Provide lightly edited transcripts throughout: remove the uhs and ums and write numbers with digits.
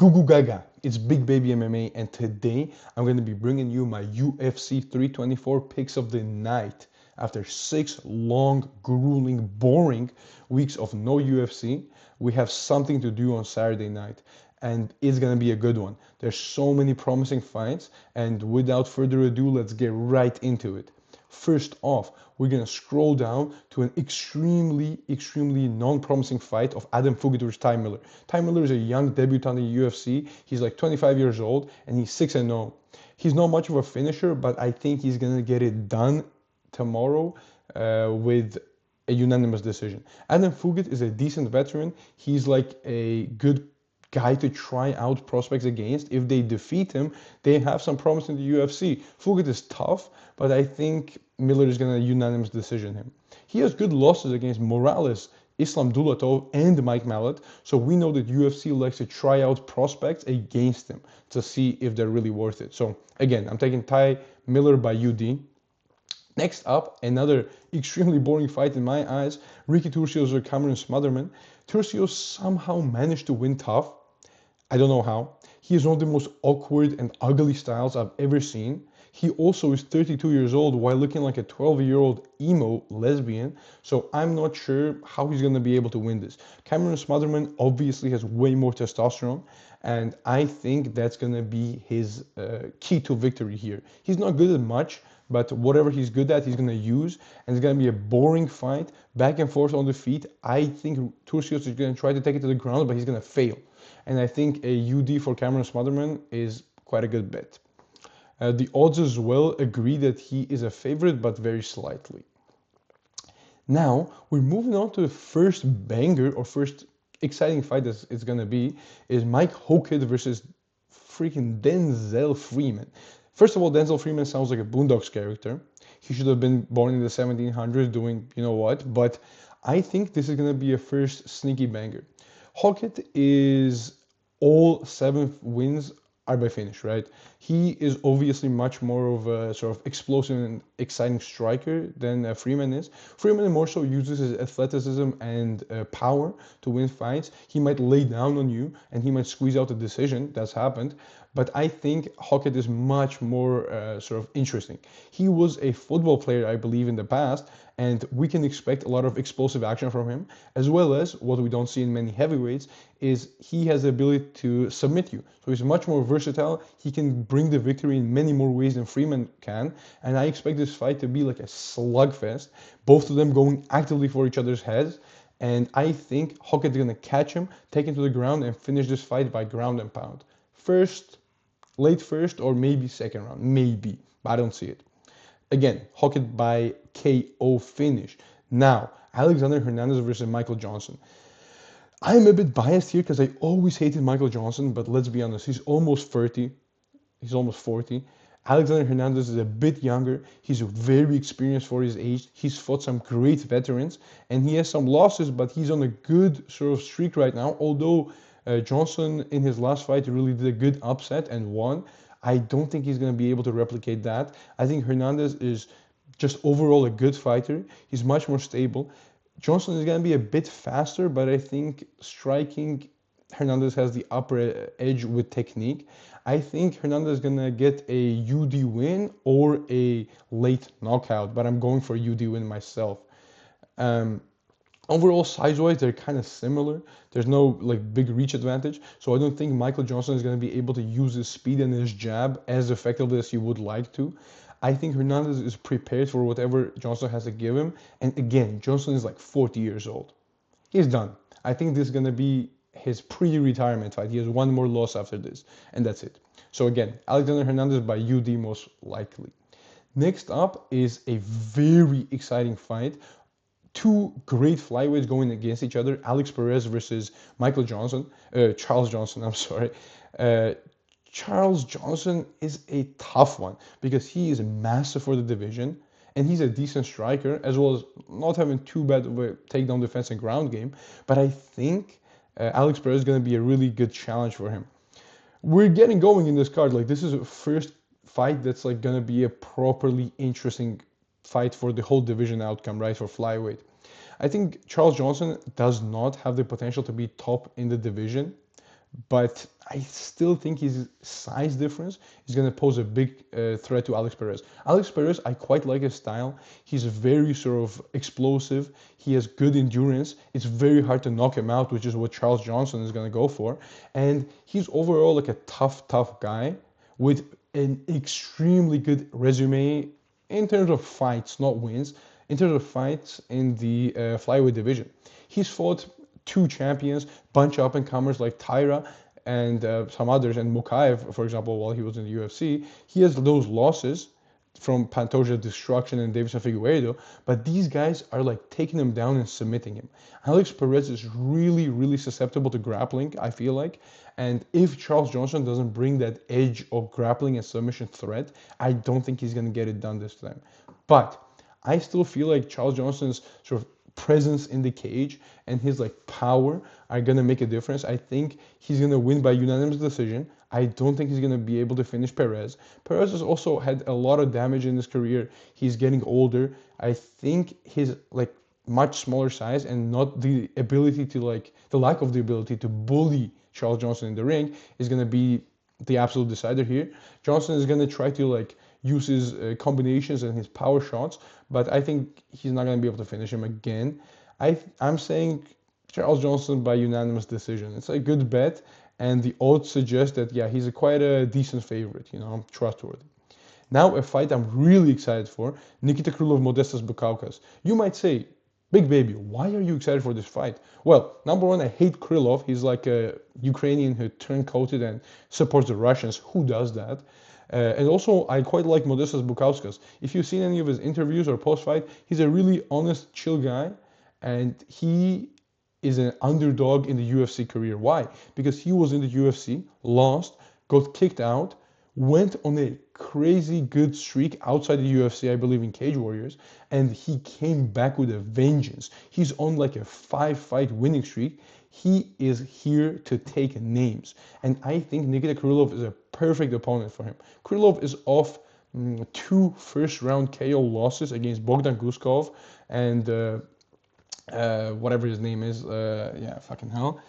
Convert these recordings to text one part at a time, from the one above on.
Gugu Gaga, it's Big Baby MMA, and today I'm going to be bringing you my UFC 324 picks of the night. After 6 long, grueling, boring weeks of no UFC, we have something to do on Saturday night, and it's going to be a good one. There's so many promising fights, and without further ado, let's get right into it. First off, we're going to scroll down to an extremely non-promising fight of Adam Fugitt versus Ty Miller. Ty Miller is a young debutant in the UFC. He's like 25 years old and he's 6-0. He's not much of a finisher, but I think he's going to get it done tomorrow with a unanimous decision. Adam Fugitt is a decent veteran. He's like a good guy to try out prospects against. If they defeat him, they have some promise in the UFC. Fugitt is tough, but I think Miller is going to unanimous decision him. He has good losses against Morales, Islam Dulatov, and Mike Mallet, so we know that UFC likes to try out prospects against him to see if they're really worth it. So again, I'm taking Ty Miller by UD. Next up, another extremely boring fight in my eyes, Ricky Turcios or Cameron Smotherman. Turcios somehow managed to win tough. I don't know how. He is one of the most awkward and ugly styles I've ever seen. He also is 32 years old while looking like a 12-year-old emo lesbian, so I'm not sure how he's going to be able to win this. Cameron Smotherman obviously has way more testosterone, and I think that's going to be his key to victory here. He's not good at much, but whatever he's good at, he's going to use, and it's going to be a boring fight, back and forth on the feet. I think Turcios is going to try to take it to the ground, but he's going to fail. And I think a UD for Cameron Smotherman is quite a good bet. The odds as well agree that he is a favorite, but very slightly. Now, we're moving on to the first banger, or first exciting fight that it's going to be, is Mike Hockett versus freaking Denzel Freeman. First of all, Denzel Freeman sounds like a Boondocks character. He should have been born in the 1700s doing you know what, but I think this is going to be a first sneaky banger. Hockett is all 7 wins are by finish, right? He is obviously much more of a sort of explosive and exciting striker than Freeman is. Freeman more so uses his athleticism and power to win fights. He might lay down on you and he might squeeze out a decision. That's happened. But I think Hockett is much more sort of interesting. He was a football player, I believe, in the past, and we can expect a lot of explosive action from him, as well as what we don't see in many heavyweights is he has the ability to submit you. So he's much more versatile. He can bring the victory in many more ways than Freeman can, and I expect this fight to be like a slugfest, both of them going actively for each other's heads. And I think Hockett is going to catch him, take him to the ground, and finish this fight by ground and pound. Late first, or maybe second round. Maybe, but I don't see it. Again, Hockett by KO finish. Now, Alexander Hernandez versus Michael Johnson. I'm a bit biased here because I always hated Michael Johnson, but let's be honest, he's almost 30. He's almost 40. Alexander Hernandez is a bit younger. He's very experienced for his age. He's fought some great veterans, and he has some losses, but he's on a good sort of streak right now, although Johnson in his last fight really did a good upset and won. I don't think he's going to be able to replicate that. I think Hernandez is just overall a good fighter. He's much more stable. Johnson is going to be a bit faster, but I think striking, Hernandez has the upper edge with technique. I think Hernandez is going to get a UD win or a late knockout, but I'm going for a UD win myself. Overall, size-wise, they're kind of similar. There's no like big reach advantage, so I don't think Michael Johnson is going to be able to use his speed and his jab as effectively as he would like to. I think Hernandez is prepared for whatever Johnson has to give him. And again, Johnson is like 40 years old. He's done. I think this is going to be his pre-retirement fight. He has one more loss after this, and that's it. So again, Alexander Hernandez by UD most likely. Next up is a very exciting fight. 2 great flyweights going against each other. Alex Perez versus Charles Johnson, I'm sorry. Charles Johnson is a tough one because he is massive for the division and he's a decent striker, as well as not having too bad of a takedown defense and ground game. But I think Alex Perez is going to be a really good challenge for him. We're getting going in this card. Like, this is a first fight that's like going to be a properly interesting fight for the whole division outcome, right, for flyweight. I think Charles Johnson does not have the potential to be top in the division, but I still think his size difference is going to pose a big threat to Alex Perez. Alex Perez, I quite like his style. He's very sort of explosive. He has good endurance. It's very hard to knock him out, which is what Charles Johnson is going to go for. And he's overall like a tough guy with an extremely good resume in terms of fights, not wins, in terms of fights in the flyweight division. He's fought two champions, bunch of up-and-comers like Tyra and some others, and Mokaev, for example, while he was in the UFC. He has those losses from Pantoja Destruction and Davidson Figueiredo, but these guys are like taking him down and submitting him. Alex Perez is really susceptible to grappling, I feel like, and if Charles Johnson doesn't bring that edge of grappling and submission threat, I don't think he's going to get it done this time. But I still feel like Charles Johnson's sort of presence in the cage and his like power are gonna make a difference. I think he's gonna win by unanimous decision. I don't think he's gonna be able to finish Perez. Perez has also had a lot of damage in his career. He's getting older. I think his like much smaller size and not the ability to like the lack of the ability to bully Charles Johnson in the ring is gonna be the absolute decider here. Johnson is gonna try to like use his combinations and his power shots, but I think he's not going to be able to finish him again. I'm saying Charles Johnson by unanimous decision. It's a good bet, and the odds suggest that, yeah, he's quite a decent favorite, trustworthy. Now a fight I'm really excited for, Nikita Krylov, Modestas Bukauskas. You might say, Big Baby, why are you excited for this fight? Well, number one, I hate Krylov. He's like a Ukrainian who turncoated and supports the Russians. Who does that? And also, I quite like Modestas Bukauskas. If you've seen any of his interviews or post-fight, he's a really honest, chill guy, and he is an underdog in the UFC career. Why? Because he was in the UFC, lost, got kicked out, went on a crazy good streak outside the UFC, I believe in Cage Warriors, and he came back with a vengeance. He's on like a 5-fight winning streak. He is here to take names. And I think Nikita Krylov is a perfect opponent for him. Krylov is off 2 first-round KO losses against Bogdan Guskov and whatever his name is, fucking hell,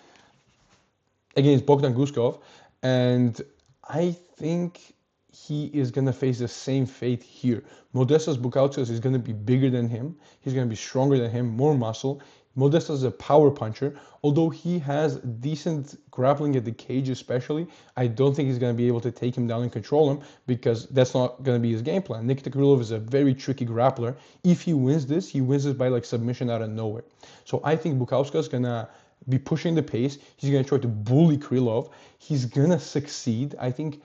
against Bogdan Guskov. And I think he is going to face the same fate here. Modestas Bukauskas is going to be bigger than him. He's going to be stronger than him, more muscle. Modestas is a power puncher. Although he has decent grappling at the cage especially, I don't think he's going to be able to take him down and control him because that's not going to be his game plan. Nikita Krylov is a very tricky grappler. If he wins this, he wins this by like submission out of nowhere. So I think Bukauskas is going to be pushing the pace. He's going to try to bully Krylov. He's going to succeed. I think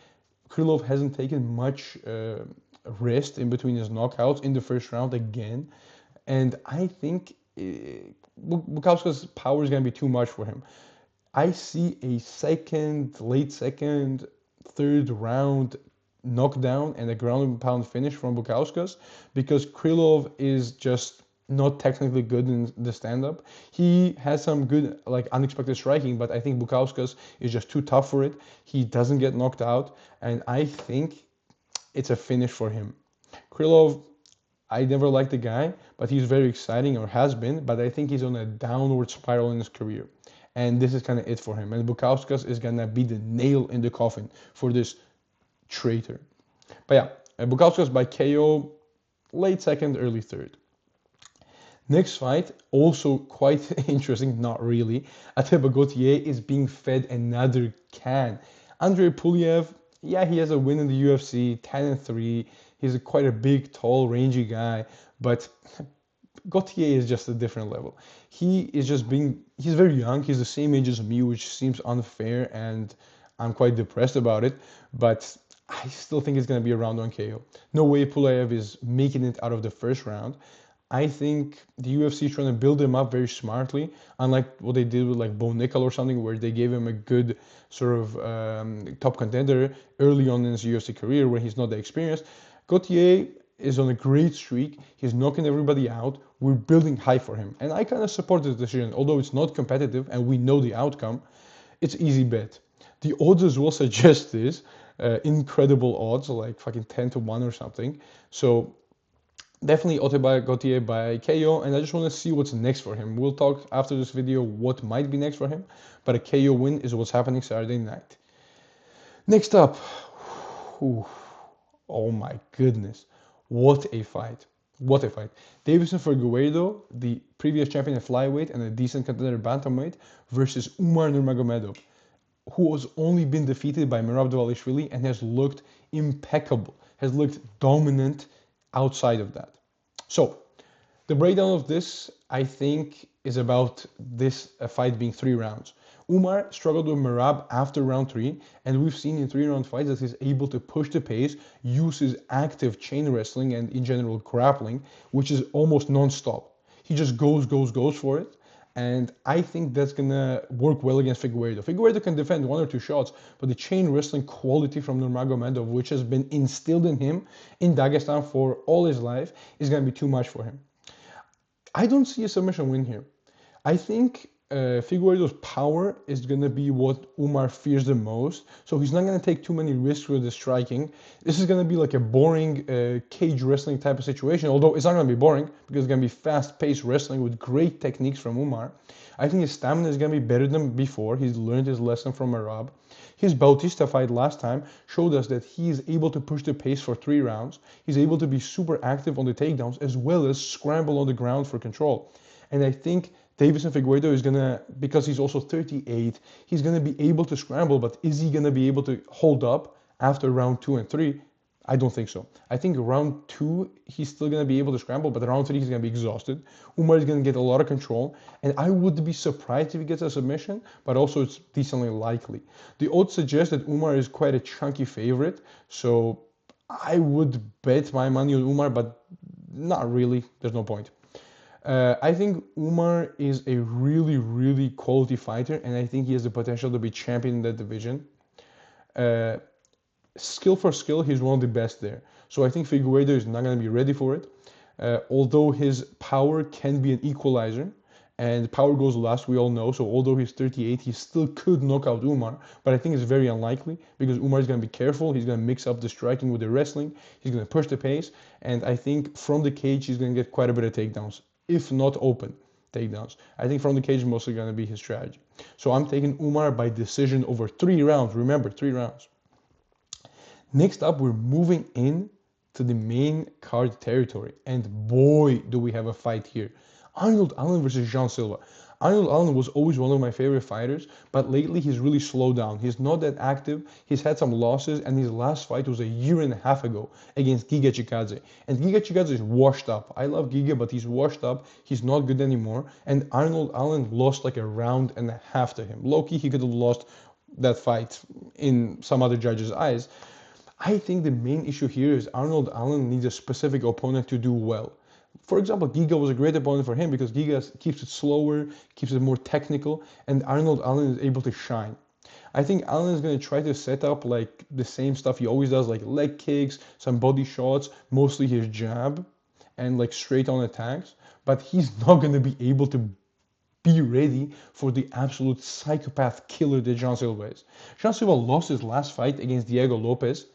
Krylov hasn't taken much rest in between his knockouts in the first round again. And I think Bukauskas' power is going to be too much for him. I see a late second, third round knockdown and a ground and pound finish from Bukauskas because Krylov is just not technically good in the stand-up. He has some good, like, unexpected striking, but I think Bukauskas is just too tough for it. He doesn't get knocked out, and I think it's a finish for him. Krylov, I never liked the guy, but he's very exciting, or has been, but I think he's on a downward spiral in his career. And this is kind of it for him. And Bukauskas is going to be the nail in the coffin for this traitor. But yeah, Bukauskas by KO, late second, early third. Next fight, also quite interesting, not really. Ateba Gauthier is being fed another can. Andrei Pulyev, yeah, he has a win in the UFC, 10-3. He's quite a big, tall, rangy guy, but Gauthier is just a different level. He's very young. He's the same age as me, which seems unfair, and I'm quite depressed about it, but I still think it's going to be a round 1 KO. No way Pulyev is making it out of the first round. I think the UFC is trying to build him up very smartly, unlike what they did with like Bo Nickel or something, where they gave him a good sort of top contender early on in his UFC career where he's not that experienced. Gauthier is on a great streak. He's knocking everybody out. We're building high for him. And I kind of support this decision, although it's not competitive and we know the outcome. It's easy bet. The odds as well suggest this. Incredible odds, like fucking 10-1 or something. So Definitely Gauthier by KO, and I just want to see what's next for him. We'll talk after this video what might be next for him, but a KO win is what's happening Saturday night. Next up, whew, oh my goodness, what a fight. What a fight. Deiveson Figueiredo, the previous champion at flyweight and a decent contender bantamweight, versus Umar Nurmagomedov, who has only been defeated by Merab Dvalishvili and has looked impeccable, has looked dominant outside of that. So, the breakdown of this, I think, is about this fight being 3 rounds. Umar struggled with Merab after round 3, and we've seen in 3-round fights that he's able to push the pace, use his active chain wrestling and in general grappling, which is almost non-stop. He just goes for it. And I think that's going to work well against Figueiredo. Figueiredo can defend 1 or 2 shots, but the chain wrestling quality from Nurmagomedov, which has been instilled in him in Dagestan for all his life, is going to be too much for him. I don't see a submission win here. I think Figueiredo's power is going to be what Umar fears the most. So he's not going to take too many risks with the striking. This is going to be like a boring cage wrestling type of situation, although it's not going to be boring because it's going to be fast-paced wrestling with great techniques from Umar. I think his stamina is going to be better than before. He's learned his lesson from Merab. His Bautista fight last time showed us that he is able to push the pace for 3 rounds. He's able to be super active on the takedowns as well as scramble on the ground for control. And I think Deiveson Figueiredo is going to, because he's also 38, he's going to be able to scramble, but is he going to be able to hold up after round 2 and 3? I don't think so. I think round 2, he's still going to be able to scramble, but round 3, he's going to be exhausted. Umar is going to get a lot of control, and I would be surprised if he gets a submission, but also it's decently likely. The odds suggest that Umar is quite a chunky favorite, so I would bet my money on Umar, but not really. There's no point. I think Umar is a really, really quality fighter, and I think he has the potential to be champion in that division. Skill for skill, he's one of the best there. So I think Figueiredo is not going to be ready for it. Although his power can be an equalizer, and power goes last, we all know. So although he's 38, he still could knock out Umar, but I think it's very unlikely because Umar is going to be careful. He's going to mix up the striking with the wrestling. He's going to push the pace, and I think from the cage, he's going to get quite a bit of takedowns, if not open takedowns. I think from the cage, mostly going to be his strategy. So I'm taking Umar by decision over 3 rounds. Remember, 3 rounds. Next up, we're moving in to the main card territory. And boy, do we have a fight here. Arnold Allen versus Jean Silva. Arnold Allen was always one of my favorite fighters, but lately he's really slowed down. He's not that active. He's had some losses, and his last fight was a year and a half ago against Giga Chikadze. And Giga Chikadze is washed up. I love Giga, but he's washed up. He's not good anymore. And Arnold Allen lost like a round and a half to him. Low-key, he could have lost that fight in some other judge's eyes. I think the main issue here is Arnold Allen needs a specific opponent to do well. For example, Giga was a great opponent for him because Giga keeps it slower, keeps it more technical, and Arnold Allen is able to shine. I think Allen is going to try to set up like the same stuff he always does, like leg kicks, some body shots, mostly his jab, and like straight on attacks, but he's not going to be able to be ready for the absolute psychopath killer that Jean Silva is. Jean Silva lost his last fight against Diego Lopez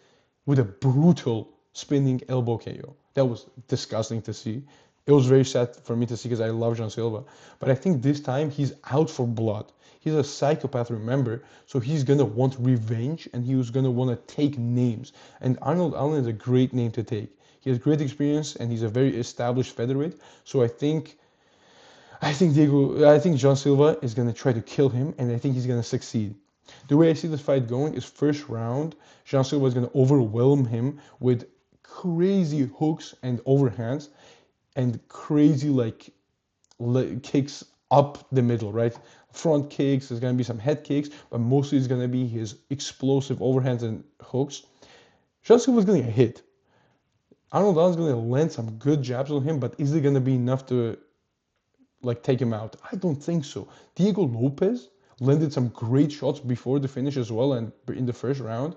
with a brutal spinning elbow KO. That was disgusting to see. It was very sad for me to see because I love Jean Silva. But I think this time he's out for blood. He's a psychopath, remember, so he's going to want revenge and he's going to want to take names. And Arnold Allen is a great name to take. He has great experience and he's a very established featherweight. So I think Jean Silva is going to try to kill him, and I think he's going to succeed. The way I see this fight going is first round, Jean Silva is going to overwhelm him with crazy hooks and overhands and crazy kicks up the middle, right? Front kicks, there's going to be some head kicks, but mostly it's going to be his explosive overhands and hooks. Jean Silva is going to get hit. Arnold Allen is going to land some good jabs on him, but is it going to be enough to take him out? I don't think so. Diego Lopez landed some great shots before the finish as well and in the first round,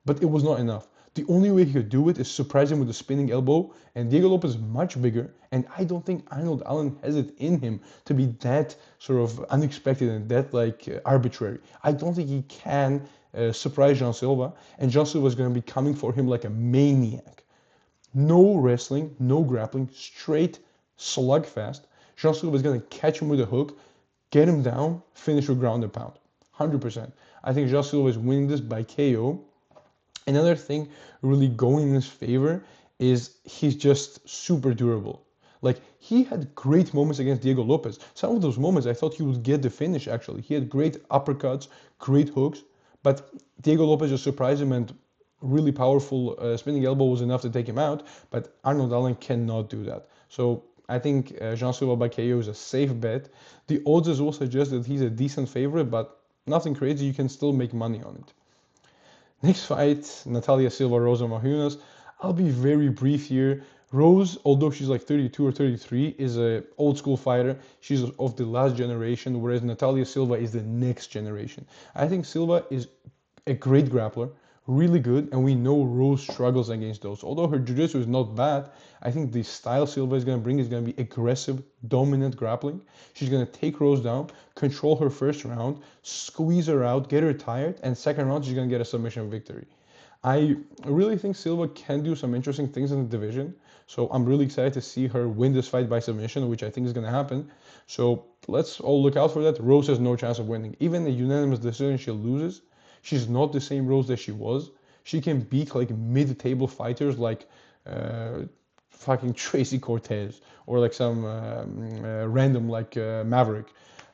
but it was not enough. The only way he could do it is surprise him with a spinning elbow, and Diego Lopez is much bigger, and I don't think Arnold Allen has it in him to be that sort of unexpected and that arbitrary. I don't think he can surprise Jean Silva, and Jean Silva is going to be coming for him like a maniac. No wrestling, no grappling, straight slugfest. Jean Silva is going to catch him with a hook, get him down, finish with ground and pound. 100%. I think Jean Silva is winning this by KO. Another thing really going in his favor is he's just super durable. Like, he had great moments against Diego Lopez. Some of those moments I thought he would get the finish, actually. He had great uppercuts, great hooks, but Diego Lopez just surprised him, and really powerful spinning elbow was enough to take him out, but Arnold Allen cannot do that. So I think Jean Silva by KO is a safe bet. The odds as well suggest that he's a decent favorite, but nothing crazy. You can still make money on it. Next fight, Natalia Silva, Rosa Namajunas. I'll be very brief here. Rose, although she's like 32 or 33, is a old school fighter. She's of the last generation, whereas Natalia Silva is the next generation. I think Silva is a great grappler, really good, and we know Rose struggles against those. Although her jiu-jitsu is not bad, I think the style Silva is going to bring is going to be aggressive, dominant grappling. She's going to take Rose down, control her first round, squeeze her out, get her tired, and second round she's going to get a submission victory. I really think Silva can do some interesting things in the division, so I'm really excited to see her win this fight by submission, which I think is going to happen. So let's all look out for that. Rose has no chance of winning. Even a unanimous decision, she loses. She's not the same Rose that she was. She can beat like mid-table fighters like fucking Tracy Cortez or like some random like Maverick,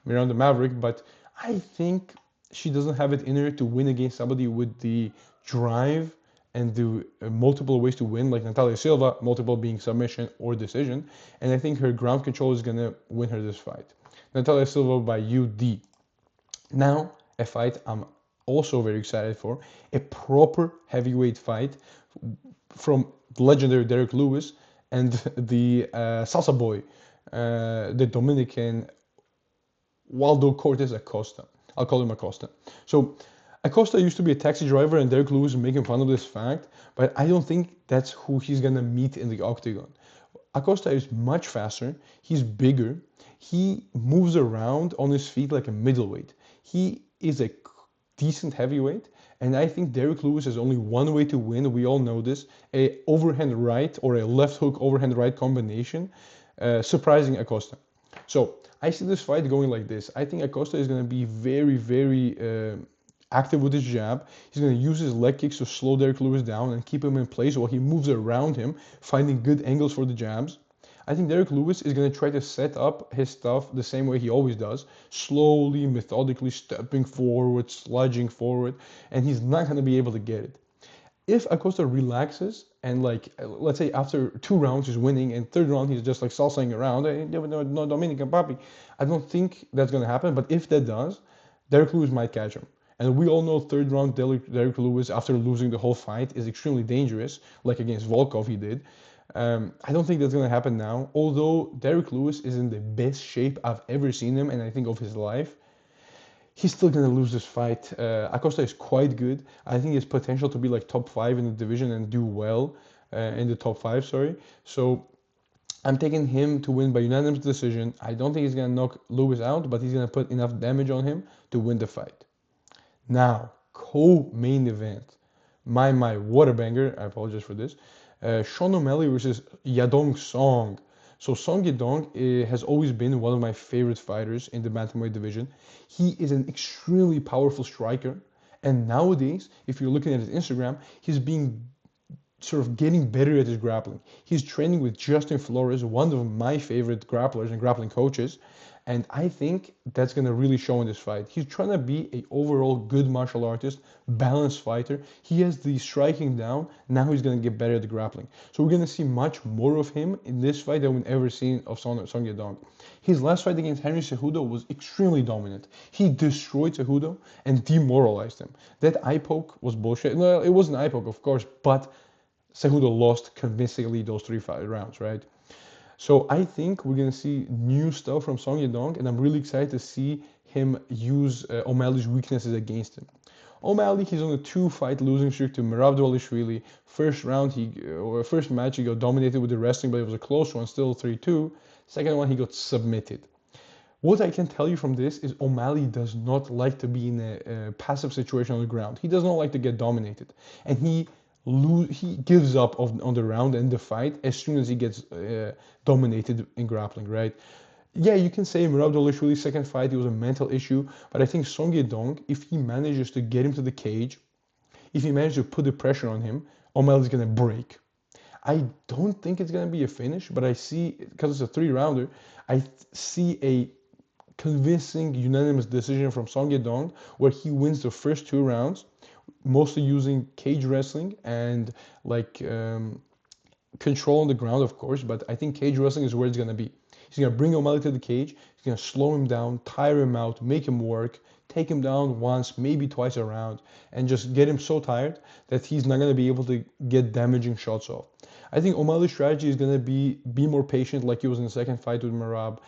Miranda Maverick. But I think she doesn't have it in her to win against somebody with the drive and the multiple ways to win, like Natalia Silva, multiple being submission or decision. And I think her ground control is going to win her this fight. Natalia Silva by UD. Now, a fight I'm also very excited for, a proper heavyweight fight from legendary Derrick Lewis and the Salsa boy, the Dominican Waldes-Acosta. I'll call him Acosta. So Acosta used to be a taxi driver, and Derrick Lewis is making fun of this fact, but I don't think that's who he's gonna meet in the octagon. Acosta is much faster, he's bigger, he moves around on his feet like a middleweight. He is a decent heavyweight, and I think Derrick Lewis has only one way to win. We all know this: a overhand right or a left hook overhand right combination, surprising Acosta. So I see this fight going like this. I think Acosta is going to be very active with his jab. He's going to use his leg kicks to slow Derrick Lewis down and keep him in place while he moves around him, finding good angles for the jabs. I think Derrick Lewis is going to try to set up his stuff the same way he always does, slowly, methodically stepping forward, sludging forward, and he's not going to be able to get it. If Acosta relaxes and, like, let's say after 2 rounds he's winning and 3rd round he's just like salsaing around, no Dominican papi, I don't think that's going to happen. But if that does, Derrick Lewis might catch him. And we all know 3rd round Derrick Lewis, after losing the whole fight, is extremely dangerous, like against Volkov he did. I don't think that's going to happen now, although Derrick Lewis is in the best shape I've ever seen him, and I think of his life. He's still going to lose this fight. Acosta is quite good. I think he has potential to be like top 5 in the division and do well in the top 5, sorry. So I'm taking him to win by unanimous decision. I don't think he's going to knock Lewis out, but he's going to put enough damage on him to win the fight. Now, co-main event. What a banger. I apologize for this. Sean O'Malley versus Yadong Song. So Song Yadong has always been one of my favorite fighters in the bantamweight division. He is an extremely powerful striker, and nowadays, if you're looking at his Instagram, he's being sort of getting better at his grappling. He's training with Justin Flores, one of my favorite grapplers and grappling coaches, and I think that's going to really show in this fight. He's trying to be an overall good martial artist, balanced fighter. He has the striking down. Now he's going to get better at the grappling. So we're going to see much more of him in this fight than we've ever seen of Song Yadong. His last fight against Henry Cejudo was extremely dominant. He destroyed Cejudo and demoralized him. That eye poke was bullshit. No, it wasn't an eye poke, of course, but Cejudo lost convincingly those 3 rounds, right? So I think we're going to see new stuff from Song Yadong, and I'm really excited to see him use O'Malley's weaknesses against him. O'Malley, he's on a 2-fight losing streak to Merab Dvalishvili. First match, he got dominated with the wrestling, but it was a close one, still 3-2. Second one, he got submitted. What I can tell you from this is O'Malley does not like to be in a passive situation on the ground. He does not like to get dominated. And he he gives up on the round and the fight as soon as he gets dominated in grappling, right? Yeah, you can say Merab Dvalishvili's second fight, it was a mental issue, but I think Song Yedong, if he manages to get him to the cage, if he manages to put the pressure on him, O'Malley's gonna break. I don't think it's gonna be a finish, but I see, because it's a 3-rounder, I see a convincing unanimous decision from Song Yedong where he wins the first 2 rounds, mostly using cage wrestling and like control on the ground, of course, but I think cage wrestling is where it's going to be. He's going to bring O'Malley to the cage. He's going to slow him down, tire him out, make him work, take him down once, maybe twice a round, and just get him so tired that he's not going to be able to get damaging shots off. I think O'Malley's strategy is going to be more patient, like he was in the second fight with Merab,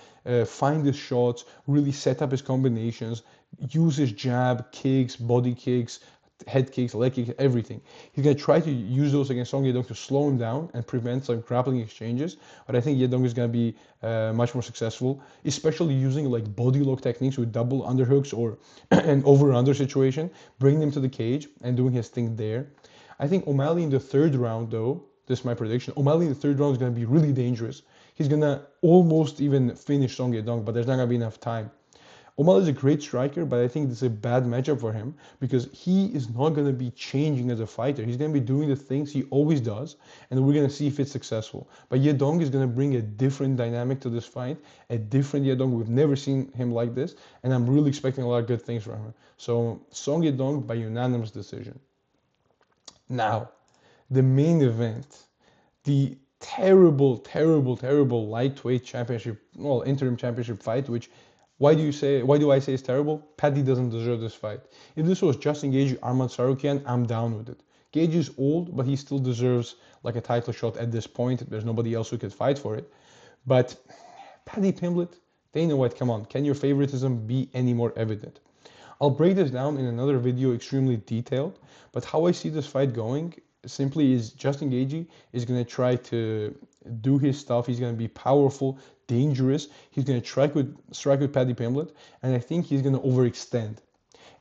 find his shots, really set up his combinations, use his jab, kicks, body kicks, head kicks, leg kicks, everything. He's going to try to use those against Song Yedong to slow him down and prevent some grappling exchanges. But I think Yedong is going to be much more successful, especially using like body lock techniques with double underhooks or an over-under situation, bringing him to the cage and doing his thing there. I think O'Malley in the 3rd round, though, this is my prediction, O'Malley in the 3rd round is going to be really dangerous. He's going to almost even finish Song Yedong, but there's not going to be enough time. Umar is a great striker, but I think this is a bad matchup for him because he is not going to be changing as a fighter. He's going to be doing the things he always does, and we're going to see if it's successful. But Yedong is going to bring a different dynamic to this fight, a different Yedong. We've never seen him like this, and I'm really expecting a lot of good things from him. So, Song Yedong by unanimous decision. Now, the main event, the terrible, terrible, terrible lightweight championship, well, interim championship fight, which why do I say it's terrible? Paddy doesn't deserve this fight. If this was Justin Gaethje, Arman Sarukian, I'm down with it. Gaethje is old, but he still deserves like a title shot at this point. There's nobody else who could fight for it. But Paddy Pimblett, Dana White, come on, can your favoritism be any more evident? I'll break this down in another video extremely detailed, but how I see this fight going simply is Justin Gaethje is going to try to do his stuff. He's going to be powerful, dangerous. He's going to strike with Paddy Pimblett, and I think he's going to overextend.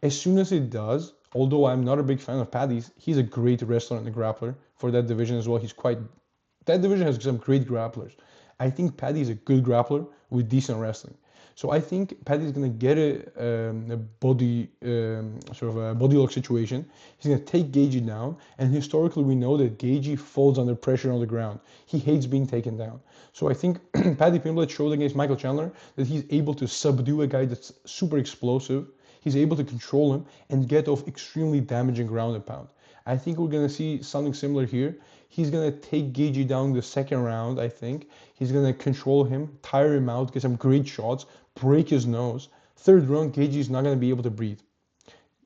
As soon as he does, although I'm not a big fan of Paddy's, he's a great wrestler and a grappler for that division as well. That division has some great grapplers. I think Paddy is a good grappler with decent wrestling. So I think Paddy's going to get a body lock situation. He's going to take Gaethje down, and historically we know that Gaethje folds under pressure on the ground. He hates being taken down. So I think Paddy Pimblett showed against Michael Chandler that he's able to subdue a guy that's super explosive. He's able to control him and get off extremely damaging ground and pound. I think we're going to see something similar here. He's going to take Gaethje down the 2nd round, I think. He's going to control him, tire him out, get some great shots, break his nose. 3rd round, Gaethje is not going to be able to breathe.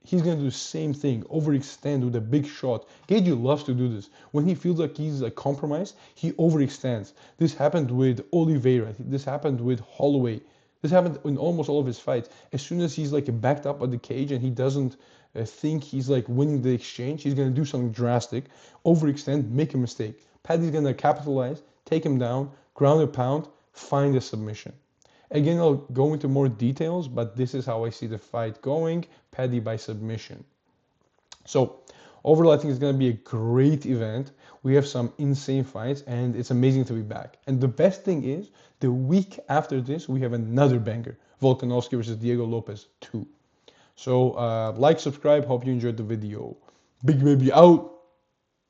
He's going to do the same thing, overextend with a big shot. Gaethje loves to do this. When he feels like he's compromised, he overextends. This happened with Oliveira. This happened with Holloway. This happened in almost all of his fights. As soon as he's like backed up at the cage and he doesn't think he's like winning the exchange, he's going to do something drastic, overextend, make a mistake. Paddy's going to capitalize, take him down, ground and pound, find a submission. Again, I'll go into more details, but this is how I see the fight going. Paddy by submission. So overall, I think it's going to be a great event. We have some insane fights, and it's amazing to be back. And the best thing is, the week after this, we have another banger. Volkanovski versus Diego Lopez 2. So like, subscribe. Hope you enjoyed the video. Big baby out.